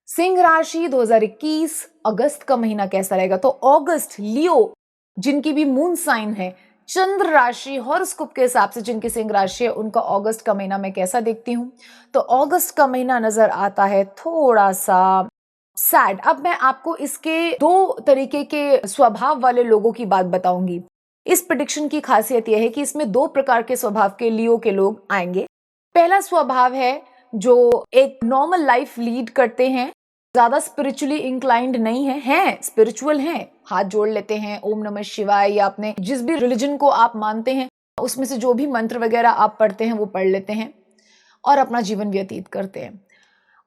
सिंह राशि 2021 अगस्त का महीना कैसा रहेगा? तो अगस्त लियो जिनकी भी मून साइन है, चंद्र राशि हॉरोस्कोप के हिसाब से जिनकी सिंह राशि है, उनका अगस्त का महीना मैं कैसा देखती हूँ? तो अगस्त का महीना नजर आता है थोड़ा सा सैड। अब मैं आपको इसके दो तरीके के स्वभाव वाले लोगों की बात बताऊंगी। इस प्रेडिक्शन की खासियत यह है कि इसमें दो प्रकार के स्वभाव के लियो के लोग आएंगे। पहला स्वभाव है जो एक नॉर्मल लाइफ लीड करते हैं, ज्यादा स्पिरिचुअली इंक्लाइंड नहीं है स्पिरिचुअल हैं, हाथ जोड़ लेते हैं, ओम नमः शिवाय या अपने जिस भी रिलीजन को आप मानते हैं उसमें से जो भी मंत्र वगैरह आप पढ़ते हैं वो पढ़ लेते हैं और अपना जीवन व्यतीत करते हैं।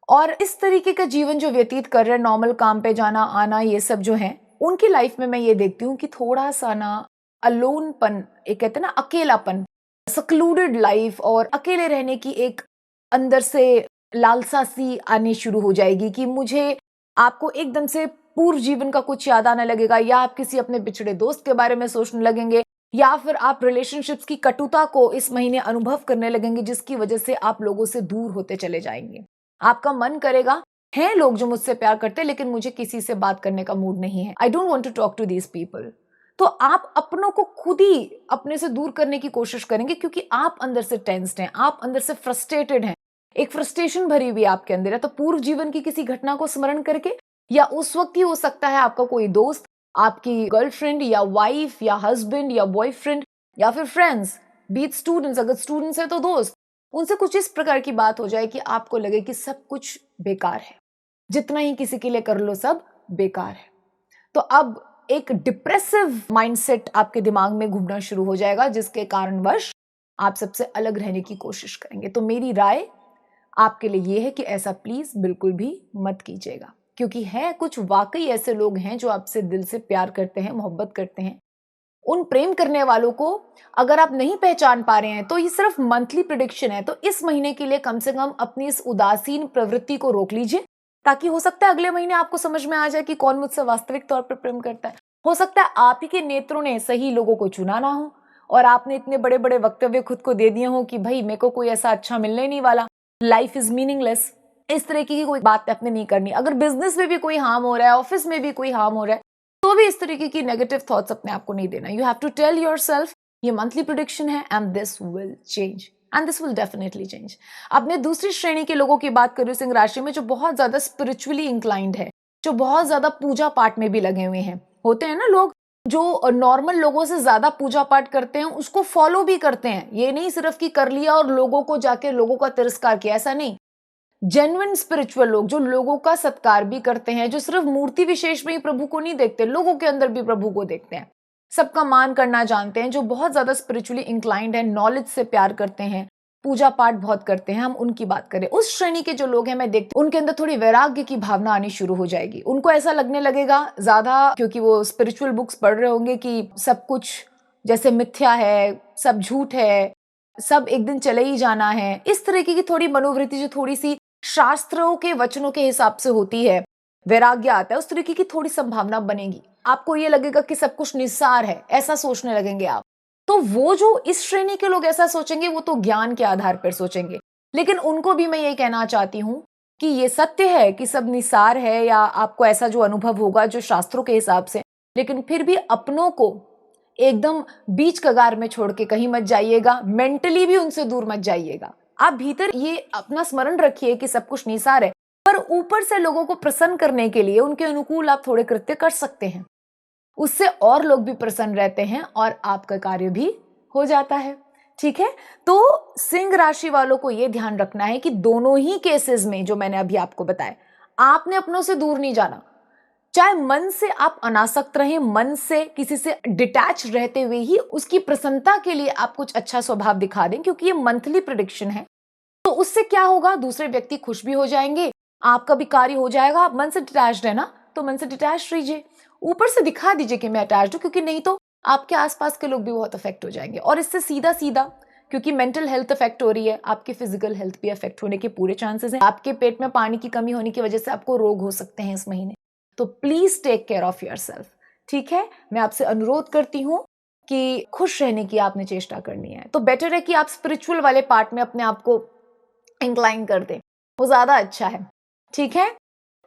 और इस तरीके का जीवन जो व्यतीत कर रहे हैं, नॉर्मल काम पे जाना आना ये सब जो है, उनकी लाइफ में मैं ये देखती हूँ कि थोड़ा सा ना अलोनपन, एक कहते हैं ना अकेलापन, सक्लूडेड लाइफ और अकेले रहने की एक अंदर से लालसा सी आनी शुरू हो जाएगी कि मुझे, आपको एकदम से पूर्व जीवन का कुछ याद आने लगेगा, या आप किसी अपने बिछड़े दोस्त के बारे में सोचने लगेंगे, या फिर आप रिलेशनशिप्स की कटुता को इस महीने अनुभव करने लगेंगे, जिसकी वजह से आप लोगों से दूर होते चले जाएंगे। आपका मन करेगा, हैं लोग जो मुझसे प्यार करते हैं लेकिन मुझे किसी से बात करने का मूड नहीं है, I don't want to talk to these people. तो आप अपनों को खुद ही अपने से दूर करने की कोशिश करेंगे क्योंकि आप अंदर से टेंस्ड हैं, आप अंदर से फ्रस्ट्रेटेड हैं, एक फ्रस्ट्रेशन भरी हुई आपके अंदर है। तो पूर्व जीवन की किसी घटना को स्मरण करके, या उस वक्त ही हो सकता है आपका कोई दोस्त, आपकी गर्लफ्रेंड या वाइफ या हस्बैंड या बॉयफ्रेंड या फिर फ्रेंड्स, बीट स्टूडेंट्स, अगर स्टूडेंट्स है तो दोस्त, उनसे कुछ इस प्रकार की बात हो जाए कि आपको लगे कि सब कुछ बेकार है, जितना ही किसी के लिए कर लो सब बेकार है। तो अब एक डिप्रेसिव माइंडसेट आपके दिमाग में घूमना शुरू हो जाएगा, जिसके कारणवश आप सबसे अलग रहने की कोशिश करेंगे। तो मेरी राय आपके लिए यह है कि ऐसा प्लीज बिल्कुल भी मत कीजिएगा, क्योंकि है कुछ वाकई ऐसे लोग हैं जो आपसे दिल से प्यार करते हैं, मोहब्बत करते हैं। उन प्रेम करने वालों को अगर आप नहीं पहचान पा रहे हैं तो ये सिर्फ मंथली प्रिडिक्शन है, तो इस महीने के लिए कम से कम अपनी इस उदासीन प्रवृत्ति को रोक लीजिए, ताकि हो सकता है अगले महीने आपको समझ में आ जाए कि कौन मुझसे वास्तविक तौर पर प्रेम करता है। हो सकता है आप ही के नेत्रों ने सही लोगों को चुना ना हो और आपने इतने बड़े बड़े वक्तव्य खुद को दे दिए हो कि भाई मेरे को कोई ऐसा अच्छा मिलने नहीं वाला, लाइफ इज मीनिंगलेस। इस तरह की कोई बात अपने नहीं करनी। अगर बिजनेस में भी कोई हार्म हो रहा है, ऑफिस में भी कोई हार्म हो रहा है, तो भी इस तरीके की नेगेटिव थॉट्स अपने आप को नहीं देना। You have to tell yourself ये मंथली प्रेडिक्शन है and this will change, and this will definitely change. अब मैं दूसरी श्रेणी के लोगों की बात कर रही हूँ सिंह राशि में, जो बहुत ज्यादा स्पिरिचुअली इंक्लाइंड है, जो बहुत ज्यादा पूजा पाठ में भी लगे हुए हैं। होते हैं ना लोग जो नॉर्मल लोगों से ज्यादा पूजा पाठ करते हैं, उसको फॉलो भी करते हैं। ये नहीं सिर्फ कि कर लिया और लोगों को जाके लोगों का तिरस्कार किया, ऐसा नहीं। जेन्युइन स्पिरिचुअल लोग जो लोगों का सत्कार भी करते हैं, जो सिर्फ मूर्ति विशेष में ही प्रभु को नहीं देखते, लोगों के अंदर भी प्रभु को देखते हैं, सबका मान करना जानते हैं, जो बहुत ज्यादा स्पिरिचुअली इंक्लाइंड है, नॉलेज से प्यार करते हैं, पूजा पाठ बहुत करते हैं, हम उनकी बात करें। उस श्रेणी के जो लोग हैं, मैं देखती हूँ उनके अंदर थोड़ी वैराग्य की भावना आनी शुरू हो जाएगी। उनको ऐसा लगने लगेगा ज्यादा, क्योंकि वो स्पिरिचुअल बुक्स पढ़ रहे होंगे, कि सब कुछ जैसे मिथ्या है, सब झूठ है, सब एक दिन चले ही जाना है। इस तरीके की थोड़ी मनोवृत्ति जो थोड़ी सी शास्त्रों के वचनों के हिसाब से होती है, वैराग्य आता है, उस तरीके की थोड़ी संभावना बनेगी। आपको ये लगेगा कि सब कुछ निस्सार है, ऐसा सोचने लगेंगे आप। तो वो जो इस श्रेणी के लोग ऐसा सोचेंगे, वो तो ज्ञान के आधार पर सोचेंगे। लेकिन उनको भी मैं ये कहना चाहती हूँ कि ये सत्य है कि सब निस्सार है, या आपको ऐसा जो अनुभव होगा जो शास्त्रों के हिसाब से, लेकिन फिर भी अपनों को एकदम बीच कगार में छोड़ के कहीं मत जाइएगा, मेंटली भी उनसे दूर मत जाइएगा। आप भीतर ये अपना स्मरण रखिए कि सब कुछ निसार है, पर ऊपर से लोगों को प्रसन्न करने के लिए उनके अनुकूल आप थोड़े कृत्य कर सकते हैं। उससे और लोग भी प्रसन्न रहते हैं और आपका कार्य भी हो जाता है। ठीक है, तो सिंह राशि वालों को यह ध्यान रखना है कि दोनों ही केसेस में जो मैंने अभी आपको बताया, आपने अपनों से दूर नहीं जाना। चाहे मन से आप अनासक्त रहें, मन से किसी से डिटैच रहते हुए ही उसकी प्रसन्नता के लिए आप कुछ अच्छा स्वभाव दिखा दें, क्योंकि ये मंथली प्रेडिक्शन है। तो उससे क्या होगा, दूसरे व्यक्ति खुश भी हो जाएंगे, आपका भी कार्य हो जाएगा। आप मन से डिटैच्ड है ना, तो मन से डिटैच रहिए, ऊपर से दिखा दीजिए कि मैं अटैच्ड हूं, क्योंकि नहीं तो आपके आसपास के लोग भी बहुत अफेक्ट हो जाएंगे। और इससे सीधा सीधा, क्योंकि मेंटल हेल्थ अफेक्ट हो रही है, आपकी फिजिकल हेल्थ भी अफेक्ट होने के पूरे चांसेस हैं। आपके पेट में पानी की कमी होने की वजह से आपको रोग हो सकते हैं इस महीने। तो please take care of yourself. ठीक है, मैं आपसे अनुरोध करती हूँ कि खुश रहने की आपने चेष्टा करनी है। तो बेटर है कि आप स्पिरिचुअल वाले पार्ट में अपने आप को इंक्लाइन कर दें, वो ज्यादा अच्छा है। ठीक है,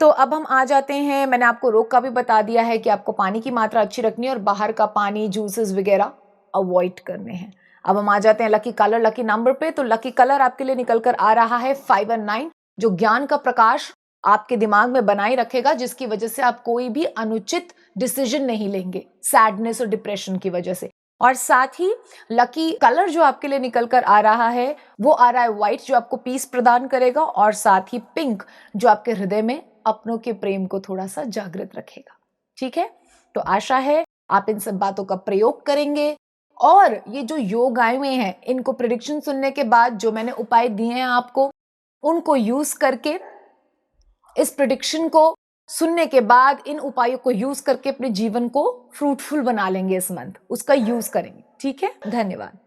तो अब हम आ जाते हैं, मैंने आपको रोग का भी बता दिया है कि आपको पानी की मात्रा अच्छी रखनी है और बाहर का पानी, जूसेस वगैरह अवॉइड करने हैं। अब हम आ जाते हैं लकी कलर, लकी नंबर पे। तो लकी कलर आपके लिए निकल कर आ रहा है 5 और 9, जो ज्ञान का प्रकाश आपके दिमाग में बनाए रखेगा, जिसकी वजह से आप कोई भी अनुचित डिसीजन नहीं लेंगे सैडनेस और डिप्रेशन की वजह से। और साथ ही लकी कलर जो आपके लिए निकल कर आ रहा है वो आ रहा है व्हाइट, जो आपको पीस प्रदान करेगा, और साथ ही पिंक जो आपके हृदय में अपनों के प्रेम को थोड़ा सा जागृत रखेगा। ठीक है, तो आशा है आप इन सब बातों का प्रयोग करेंगे, और ये जो योग आए हुए हैं इनको प्रेडिक्शन सुनने के बाद जो मैंने उपाय दिए हैं आपको, उनको यूज करके, इस प्रेडिक्शन को सुनने के बाद इन उपायों को यूज करके अपने जीवन को फ्रूटफुल बना लेंगे इस मंथ, उसका यूज करेंगे। ठीक है, धन्यवाद।